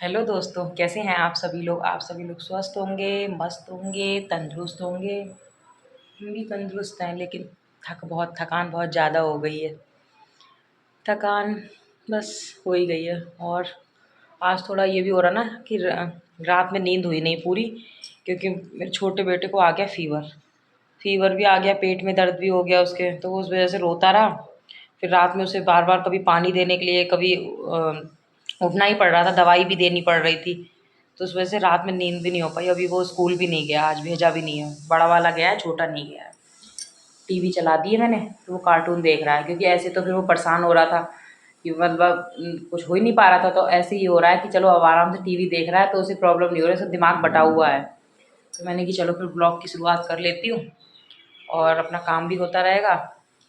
Hello दोस्तों, कैसे हैं आप सभी लोग। आप सभी लोग स्वस्थ होंगे, मस्त होंगे, तंदुरुस्त होंगे। हम भी तंदुरुस्त हैं, लेकिन थकान बहुत ज़्यादा हो गई है। थकान बस हो ही गई है। और आज थोड़ा ये भी हो रहा ना कि रात में नींद हुई नहीं पूरी, क्योंकि मेरे छोटे बेटे को आ गया फ़ीवर। फ़ीवर भी आ गया, पेट में दर्द भी हो गया उसके, तो वो उस वजह से रोता रहा। फिर रात में उसे बार बार कभी पानी देने के लिए, कभी उठना ही पड़ रहा था, दवाई भी देनी पड़ रही थी। तो उस वजह से रात में नींद भी नहीं हो पाई। अभी वो स्कूल भी नहीं गया, आज भेजा भी नहीं है। बड़ा वाला गया है, छोटा नहीं गया है। टीवी चला दी है मैंने, तो वो कार्टून देख रहा है, क्योंकि ऐसे तो फिर वो परेशान हो रहा था कि मतलब कुछ हो ही नहीं पा रहा था। तो ऐसे ही हो रहा है कि चलो अब आराम से टीवी देख रहा है, तो उसे प्रॉब्लम नहीं हो रही, सब दिमाग बटा हुआ है। तो मैंने कि चलो फिर ब्लॉग की शुरुआत कर लेती हूँ, और अपना काम भी होता रहेगा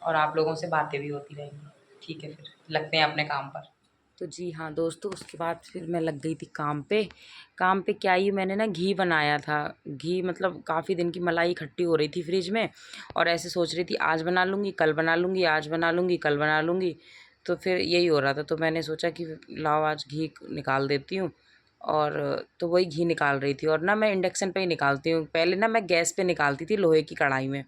और आप लोगों से बातें भी होती रहेंगी। ठीक है, फिर लगते हैं अपने काम पर। तो जी हाँ दोस्तों, उसके बाद फिर मैं लग गई थी काम पे। काम पे क्या ही, मैंने ना घी बनाया था। घी मतलब काफ़ी दिन की मलाई इकट्ठी हो रही थी फ्रिज में, और ऐसे सोच रही थी आज बना लूँगी, कल बना लूँगी, आज बना लूँगी, कल बना लूँगी। तो फिर यही हो रहा था, तो मैंने सोचा कि लाओ आज घी निकाल देती हूँ। और तो वही घी निकाल रही थी, और ना मैं इंडक्शन पे ही निकालती हूँ। पहले ना मैं गैस पे निकालती थी, लोहे की कढ़ाई में।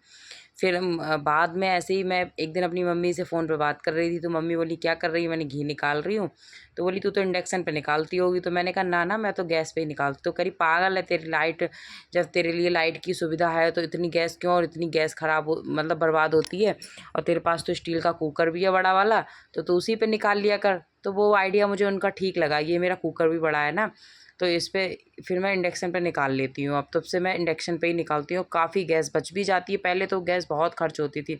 फिर बाद में ऐसे ही मैं एक दिन अपनी मम्मी से फ़ोन पे बात कर रही थी, तो मम्मी बोली क्या कर रही है, मैंने घी निकाल रही हूँ। तो बोली तू तो इंडक्शन पे निकालती होगी। तो मैंने कहा ना ना, मैं तो गैस पे ही निकालती। तो कह रही पागल है तेरी लाइट, जब तेरे लिए लाइट की सुविधा है तो इतनी गैस क्यों, और इतनी गैस ख़राब हो मतलब बर्बाद होती है। और तेरे पास तो स्टील का कुकर भी है बड़ा वाला, तो तू उसी पे निकाल लिया कर। तो वो आइडिया मुझे उनका ठीक लगा, ये मेरा कुकर भी बड़ा है ना, तो इस पे फिर मैं इंडक्शन पे निकाल लेती हूँ। अब तब से मैं इंडक्शन पे ही निकालती हूँ, काफ़ी गैस बच भी जाती है। पहले तो गैस बहुत खर्च होती थी,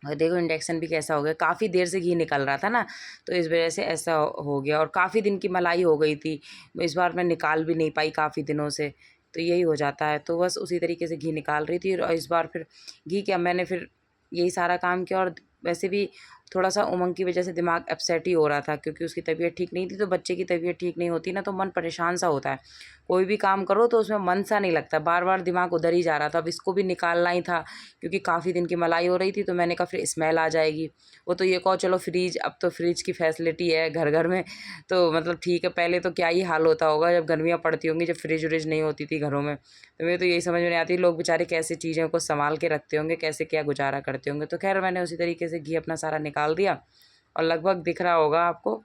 और देखो इंडक्शन भी कैसा हो गया, काफ़ी देर से घी निकल रहा था ना, तो इस वजह से ऐसा हो गया। और काफ़ी दिन की मलाई हो गई थी, इस बार मैं निकाल भी नहीं पाई काफ़ी दिनों से। तो यही हो जाता है, तो बस उसी तरीके से घी निकाल रही थी। और इस बार फिर घी क्या, मैंने फिर यही सारा काम किया। और वैसे भी थोड़ा सा उमंग की वजह से दिमाग अपसेट ही हो रहा था, क्योंकि उसकी तबीयत ठीक नहीं थी। तो बच्चे की तबीयत ठीक नहीं होती ना, तो मन परेशान सा होता है। कोई भी काम करो तो उसमें मन सा नहीं लगता, बार बार दिमाग उधर ही जा रहा था। अब इसको भी निकालना ही था, क्योंकि काफ़ी दिन की मलाई हो रही थी। तो मैंने कहा फिर स्मेल आ जाएगी। वो तो ये कहो चलो फ्रिज, अब तो फ्रिज की फैसिलिटी है घर घर में, तो मतलब ठीक है। पहले तो क्या ही हाल होता होगा जब गर्मियाँ पड़ती होंगी, जब फ्रिज व्रिज नहीं होती थी घरों में। तो मुझे तो यही समझ में नहीं आती, लोग बेचारे कैसे चीज़ों को संभाल के रखते होंगे, कैसे क्या गुजारा करते होंगे। तो खैर मैंने उसी तरीके से घी अपना सारा निकाल दिया, और लगभग दिख रहा होगा आपको,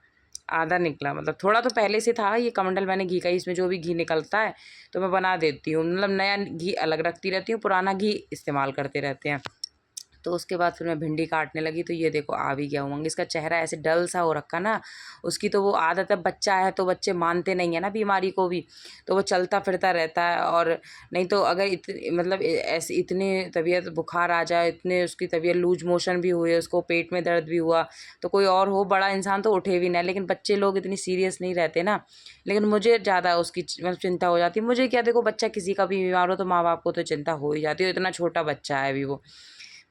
आधा निकला। मतलब थोड़ा तो पहले से था, ये कमंडल मैंने घी का ही, इसमें जो भी घी निकलता है तो मैं बना देती हूँ। मतलब नया घी अलग रखती रहती हूँ, पुराना घी इस्तेमाल करते रहते हैं। तो उसके बाद फिर मैं भिंडी काटने लगी, तो ये देखो आ भी गया उमंग। इसका चेहरा ऐसे डल सा हो रखा ना, उसकी तो वो आदत है, बच्चा है तो बच्चे मानते नहीं है ना बीमारी को भी, तो वो चलता फिरता रहता है। और नहीं तो अगर मतलब ऐसे इतने तबीयत बुखार आ जाए, इतने उसकी तबीयत लूज मोशन भी हुए, उसको पेट में दर्द भी हुआ, तो कोई और हो बड़ा इंसान तो उठे भी ना, लेकिन बच्चे लोग इतनी सीरियस नहीं रहते ना। लेकिन मुझे ज़्यादा उसकी मतलब चिंता हो जाती है। मुझे क्या, देखो बच्चा किसी का भी बीमार हो तो माँ बाप को तो चिंता हो ही जाती है, इतना छोटा बच्चा है अभी वो।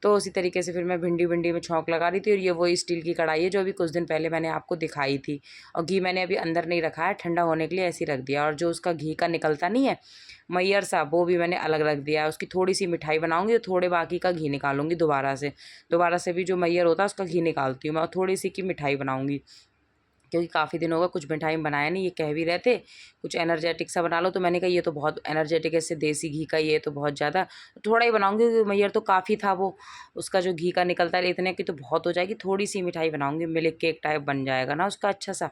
तो उसी तरीके से फिर मैं भिंडी भिंडी में छौंक लगा रही थी। और ये वही स्टील की कढ़ाई है जो अभी कुछ दिन पहले मैंने आपको दिखाई थी। और घी मैंने अभी अंदर नहीं रखा है, ठंडा होने के लिए ऐसे ही रख दिया। और जो उसका घी का निकलता नहीं है मैयर सा, वो भी मैंने अलग रख दिया है। उसकी थोड़ी सी मिठाई बनाऊंगी, तो थोड़े बाकी का घी निकालूंगी दोबारा से भी जो मैयर होता है उसका घी निकालती हूँ मैं, और थोड़ी सी की मिठाई बनाऊंगी। क्योंकि काफ़ी दिन हो गए कुछ मिठाई बनाया नहीं, ये कह भी रहे थे कुछ एनर्जेटिक सा बना लो। तो मैंने कहा ये तो बहुत एनर्जेटिक है, इससे देसी घी का ये तो बहुत ज़्यादा, थोड़ा ही बनाऊंगी क्योंकि मैयर तो काफ़ी था वो, उसका जो घी का निकलता है, इतने की तो बहुत हो जाएगी। थोड़ी सी मिठाई बनाऊंगी, मिल्क केक टाइप बन जाएगा ना उसका अच्छा सा,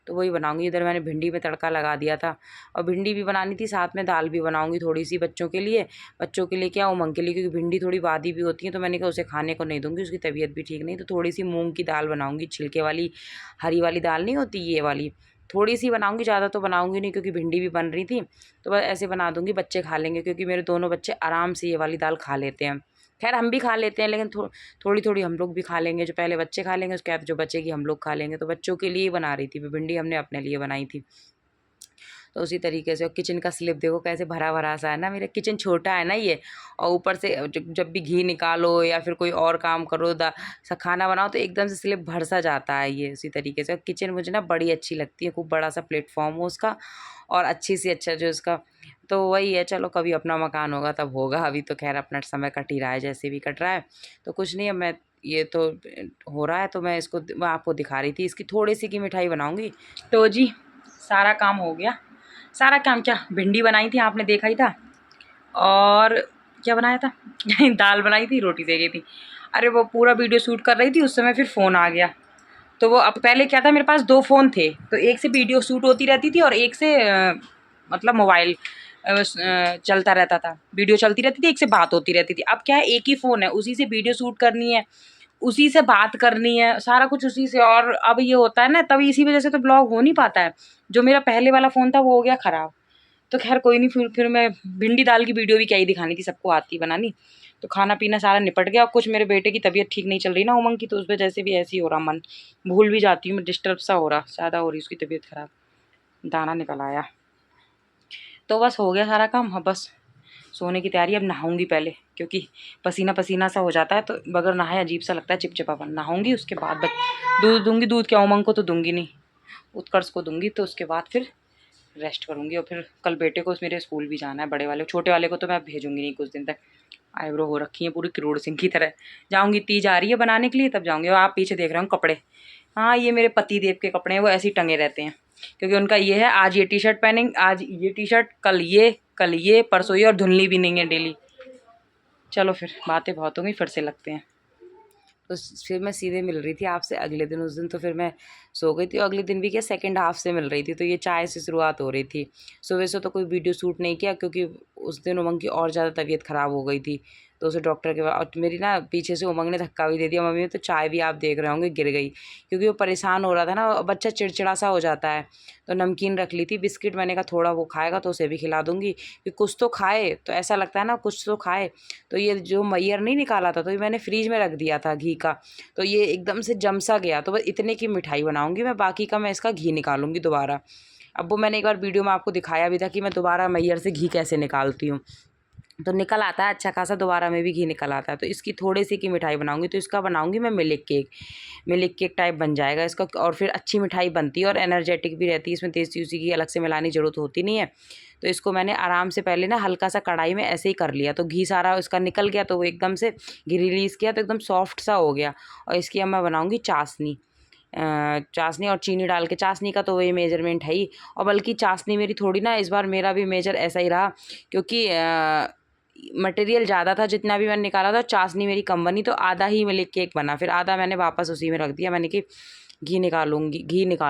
तो वही बनाऊंगी। इधर मैंने भिंडी में तड़का लगा दिया था, और भिंडी भी बनानी थी, साथ में दाल भी बनाऊंगी थोड़ी सी बच्चों के लिए क्या, उमंग के लिए, क्योंकि भिंडी थोड़ी बादी भी होती है। तो मैंने कहा उसे खाने को नहीं दूंगी, उसकी तबीयत भी ठीक नहीं। तो थोड़ी सी मूंग की दाल बनाऊंगी, छिलके वाली हरी वाली दाल नहीं होती ये वाली, थोड़ी सी बनाऊंगी, ज़्यादा तो बनाऊंगी नहीं, क्योंकि भिंडी भी बन रही थी। तो बस ऐसे बना दूंगी, बच्चे खा लेंगे, क्योंकि मेरे दोनों बच्चे आराम से ये वाली दाल खा लेते हैं। खैर हम भी खा लेते हैं, लेकिन थोड़ी थोड़ी हम लोग भी खा लेंगे, जो पहले बच्चे खा लेंगे उसके बाद जो बचेगी हम लोग खा लेंगे। तो बच्चों के लिए ही बना रही थी भिंडी, हमने अपने लिए बनाई थी। तो उसी तरीके से, और किचन का स्लिप देखो कैसे भरा भरा सा है ना, मेरा किचन छोटा है ना ये, और ऊपर से जब भी घी निकालो या फिर कोई और काम करो, खाना बनाओ, तो एकदम से स्लिप भर सा जाता है ये। उसी तरीके से, और किचन मुझे ना बड़ी अच्छी लगती है, खूब बड़ा सा प्लेटफॉर्म हो उसका, और अच्छी सी अच्छा जो उसका, तो वही है। चलो कभी अपना मकान होगा तब होगा, अभी तो खैर अपना समय कट ही रहा है, जैसे भी कट रहा है। तो कुछ नहीं है, मैं ये तो हो रहा है, तो मैं आपको दिखा रही थी, इसकी थोड़ी सी की मिठाई बनाऊंगी। तो जी सारा काम हो गया। सारा काम क्या, भिंडी बनाई थी, आपने देखा ही था। और क्या बनाया था दाल बनाई थी, रोटी दे गई थी। अरे वो पूरा वीडियो शूट कर रही थी, उस समय फिर फ़ोन आ गया। तो वो अब पहले क्या था, मेरे पास 2 फ़ोन थे, तो एक से वीडियो शूट होती रहती थी और एक से मतलब मोबाइल चलता रहता था, वीडियो चलती रहती थी, एक से बात होती रहती थी। अब क्या है, एक ही फ़ोन है, उसी से वीडियो शूट करनी है, उसी से बात करनी है, सारा कुछ उसी से। और अब ये होता है ना, तभी इसी वजह से तो ब्लॉग हो नहीं पाता है। जो मेरा पहले वाला फ़ोन था वो हो गया ख़राब। तो खैर कोई नहीं, फिर मैं भिंडी दाल की वीडियो भी क्या ही दिखानी थी, सबको आती है बनानी। तो खाना पीना सारा निपट गया। और कुछ मेरे बेटे की तबीयत ठीक नहीं चल रही ना, उमंग की, तो उस वजह से भी ऐसे ही हो रहा, मन भूल भी जाती हूँ मैं, डिस्टर्ब सा हो रहा, ज़्यादा हो रही उसकी तबीयत ख़राब। दाना निकल आया। तो बस हो गया सारा काम। अब बस सोने की तैयारी। अब नहाऊंगी पहले, क्योंकि पसीना पसीना सा हो जाता है, तो बगैर नहाए अजीब सा लगता है, चिपचिपापन। नहाऊंगी, उसके बाद दूध दूंगी। दूध क्या, उमंग को तो दूंगी नहीं, उत्कर्ष को दूंगी। तो उसके बाद फिर रेस्ट करूंगी। और फिर कल बेटे को मेरे स्कूल भी जाना है, बड़े वाले। छोटे वाले को तो मैं भेजूंगी नहीं कुछ दिन तक। आईब्रो हो रखी है पूरी किरोड़ सिंह की तरह। जाऊंगी, तीज आ रही है बनाने के लिए, तब जाऊंगी। और आप पीछे देख रहे हो कपड़े, हाँ ये मेरे पति देव के कपड़े हैं, वो ऐसे ही टंगे रहते हैं। क्योंकि उनका ये है, आज ये टी शर्ट पहनेंगे, आज ये टी शर्ट, कल ये, परसों ये, और धुलनी भी नहीं है डेली। चलो फिर बातें बहुत हो गई, फिर से लगते हैं। तो फिर मैं सीधे मिल रही थी आपसे अगले दिन। उस दिन तो फिर मैं सो गई थी, और अगले दिन भी क्या, सेकंड हाफ से मिल रही थी। तो ये चाय से शुरुआत हो रही थी। सुबह से तो कोई वीडियो शूट नहीं किया, क्योंकि उस दिन उमंग की और ज़्यादा तबीयत ख़राब हो गई थी। तो उसे डॉक्टर के पास, और मेरी ना पीछे से उमंग ने धक्का भी दे दिया मम्मी, तो चाय भी आप देख रहे होंगे गिर गई, क्योंकि वो परेशान हो रहा था ना, बच्चा चिड़चिड़ा सा हो जाता है। तो नमकीन रख ली थी, बिस्किट, मैंने कहा थोड़ा वो खाएगा तो उसे भी खिला दूँगी, कि कुछ तो खाए। तो ऐसा लगता है ना, कुछ तो खाए। तो ये जो मैयर नहीं निकाला था, तो ये मैंने फ्रीज में रख दिया था घी का, तो ये एकदम से जम सा गया। तो बस इतने की मिठाई बनाऊंगी मैं, बाकी का मैं इसका घी निकालूंगी दोबारा। अब वो मैंने एक बार वीडियो में आपको दिखाया भी था कि मैं दोबारा मैयर से घी कैसे निकालती हूँ। तो निकल आता है अच्छा खासा, दोबारा में भी घी निकल आता है। तो इसकी थोड़ी सी की मिठाई बनाऊंगी। तो इसका बनाऊंगी मैं milk cake. Milk cake type बन जाएगा इसका, और फिर अच्छी मिठाई बनती है और एनर्जेटिक भी रहती है। इसमें देसी उसी की अलग से मिलाने की ज़रूरत होती नहीं है। तो इसको मैंने आराम से पहले ना हल्का सा कढ़ाई में ऐसे ही कर लिया, तो घी सारा इसका निकल गया। तो वो एकदम से घी रिलीज़ किया, तो एकदम सॉफ्ट सा हो गया। और इसकी अब मैं बनाऊँगी चाशनी। चाशनी और चीनी डाल के, चाशनी का तो वही मेजरमेंट है ही। और बल्कि चाशनी मेरी थोड़ी ना, इस बार मेरा भी मेजर ऐसा ही रहा, क्योंकि मटेरियल ज़्यादा था जितना भी मैंने निकाला था। चाशनी मेरी कम बनी, तो आधा ही मिल्क केक बना, फिर आधा मैंने वापस उसी में रख दिया। मैंने कि घी निकाल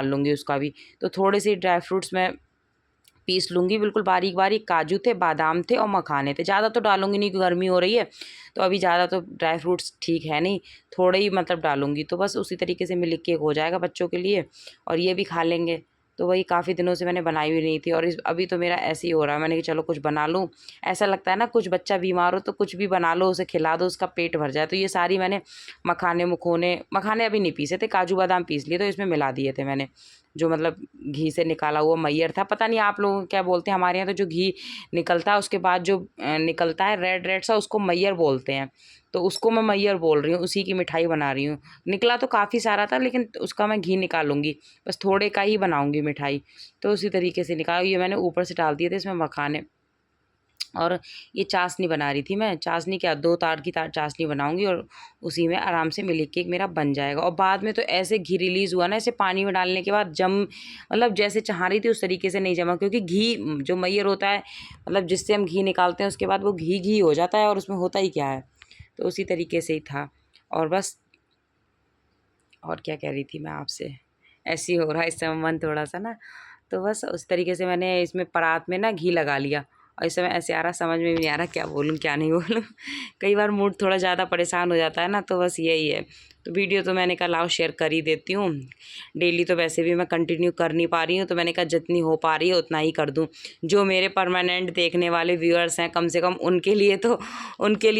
लूँगी उसका भी। तो थोड़े से ड्राई फ्रूट्स मैं पीस लूँगी, बिल्कुल बारीक बारीक। काजू थे, बादाम थे और मखाने थे। ज़्यादा तो डालूँगी नहीं, क्योंकि गर्मी हो रही है, तो अभी ज़्यादा तो ड्राई फ्रूट्स ठीक है नहीं, थोड़े ही मतलब डालूँगी। तो बस उसी तरीके से मिल्क केक हो जाएगा बच्चों के लिए, और ये भी खा लेंगे। तो वही काफ़ी दिनों से मैंने बनाई भी नहीं थी, और अभी तो मेरा ऐसे ही हो रहा है। मैंने कहा चलो कुछ बना लूँ। ऐसा लगता है ना, कुछ बच्चा बीमार हो तो कुछ भी बना लो, उसे खिला दो, उसका पेट भर जाए। तो ये सारी मैंने मखाने अभी नहीं पीसे थे, काजू बादाम पीस लिए, तो इसमें मिला दिए थे मैंने, जो मतलब घी से निकाला हुआ मैयर था। पता नहीं आप लोग क्या बोलते हैं, हमारे यहाँ तो जो घी निकलता है उसके बाद जो निकलता है रेड रेड सा, उसको मैयर बोलते हैं। तो उसको मैं मैयर बोल रही हूँ, उसी की मिठाई बना रही हूँ। निकला तो काफ़ी सारा था, लेकिन उसका मैं घी निकालूंगी, बस थोड़े का ही बनाऊंगी मिठाई। तो उसी तरीके से निकाल, ये मैंने ऊपर से डाल दिए थे इसमें मखाने। और ये चाशनी बना रही थी मैं, चाशनी क्या, 2 तार की चाशनी बनाऊंगी, और उसी में आराम से मिल्क केक मेरा बन जाएगा। और बाद में तो ऐसे घी रिलीज़ हुआ ना, ऐसे पानी में डालने के बाद मतलब जैसे चाह रही थी उस तरीके से नहीं जमा, क्योंकि घी जो मैयर होता है, मतलब जिससे हम घी निकालते हैं, उसके बाद वो घी हो जाता है, और उसमें होता ही क्या है। तो उसी तरीके से ही था। और बस, और क्या कह रही थी मैं आपसे, ऐसे ही हो रहा है इस समय मन थोड़ा सा ना। तो बस उस तरीके से मैंने इसमें परात में ना घी लगा लिया। और इस समय ऐसे आ रहा, समझ में भी नहीं आ रहा क्या बोलूँ क्या नहीं बोलूँ कई बार मूड थोड़ा ज़्यादा परेशान हो जाता है ना, तो बस यही है। तो वीडियो तो मैंने कहा लाओ शेयर कर ही देती हूँ। डेली तो वैसे भी मैं कंटिन्यू कर नहीं पा रही हूँ, तो मैंने कहा जितनी हो पा रही है उतना ही कर दूँ। जो मेरे परमानेंट देखने वाले व्यूअर्स हैं, कम से कम उनके लिए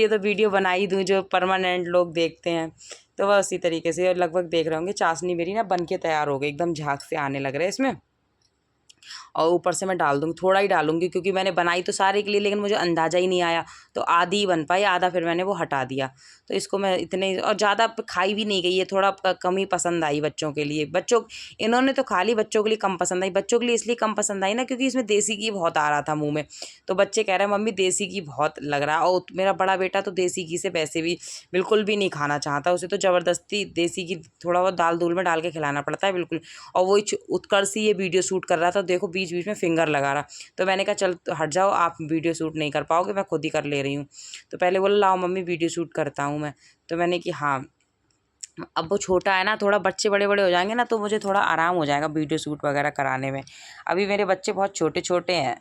तो वीडियो बना ही दूँ, जो परमानेंट लोग देखते हैं। तो वह उसी तरीके से लगभग देख रहे होंगे। चाशनी मेरी ना बन के तैयार हो गई, एकदम झाग से आने लग रहा है इसमें। और ऊपर से मैं डाल दूँगी, थोड़ा ही डालूँगी क्योंकि मैंने बनाई तो सारे के लिए लेकिन मुझे अंदाज़ा ही नहीं आया, तो आधी ही बन पाई, आधा फिर मैंने वो हटा दिया। तो इसको मैं इतने और ज़्यादा खाई भी नहीं गई, ये थोड़ा कम ही पसंद आई बच्चों के लिए। बच्चों इन्होंने तो खा ली, बच्चों के लिए कम पसंद आई। बच्चों के लिए इसलिए कम पसंद आई ना क्योंकि इसमें देसी घी बहुत आ रहा था मुँह में, तो बच्चे कह रहे हैं मम्मी देसी घी बहुत लग रहा है। और मेरा बड़ा बेटा तो देसी घी से वैसे भी बिल्कुल भी नहीं खाना चाहता, उसे तो ज़बरदस्ती देसी घी थोड़ा बहुत दाल दूल में डाल के खिलाना पड़ता है बिल्कुल। और वो उत्कर्ष ही ये वीडियो शूट कर रहा था, देखो बीच बीच में फिंगर लगा रहा, तो मैंने कहा चल हट जाओ, आप वीडियो शूट नहीं कर पाओगे, मैं खुद ही कर ले रही हूँ। तो पहले बोला लाओ मम्मी वीडियो शूट करता हूँ मैं, तो मैंने कि हाँ। अब वो छोटा है ना, थोड़ा बच्चे बड़े बड़े हो जाएंगे ना तो मुझे थोड़ा आराम हो जाएगा वीडियो शूट वगैरह कराने में। अभी मेरे बच्चे बहुत छोटे छोटे हैं।